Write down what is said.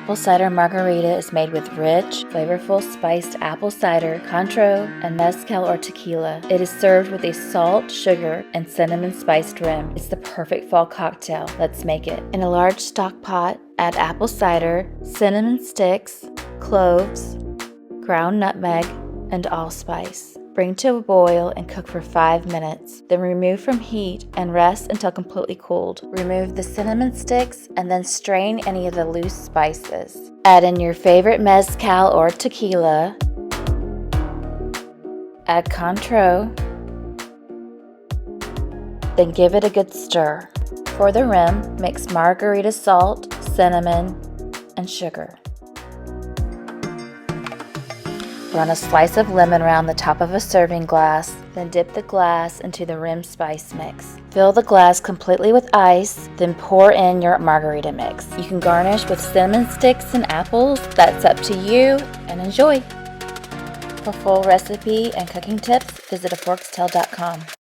apple cider margarita is made with rich, flavorful spiced apple cider, Cointreau, and mezcal or tequila. It is served with a salt, sugar, and cinnamon spiced rim. It's the perfect fall cocktail. Let's make it. In a large stock pot, add apple cider, cinnamon sticks, cloves, ground nutmeg, and allspice. Bring to a boil and cook for 5 minutes. Then remove from heat and rest until completely cooled. Remove the cinnamon sticks and then strain any of the loose spices. Add in your favorite mezcal or tequila. Add Cointreau. Then give it a good stir. For the rim, mix margarita salt, cinnamon, and sugar. Run a slice of lemon around the top of a serving glass, then dip the glass into the rim spice mix. Fill the glass completely with ice, then pour in your margarita mix. You can garnish with cinnamon sticks and apples. That's up to you, and enjoy! For full recipe and cooking tips, visit aforkstail.com.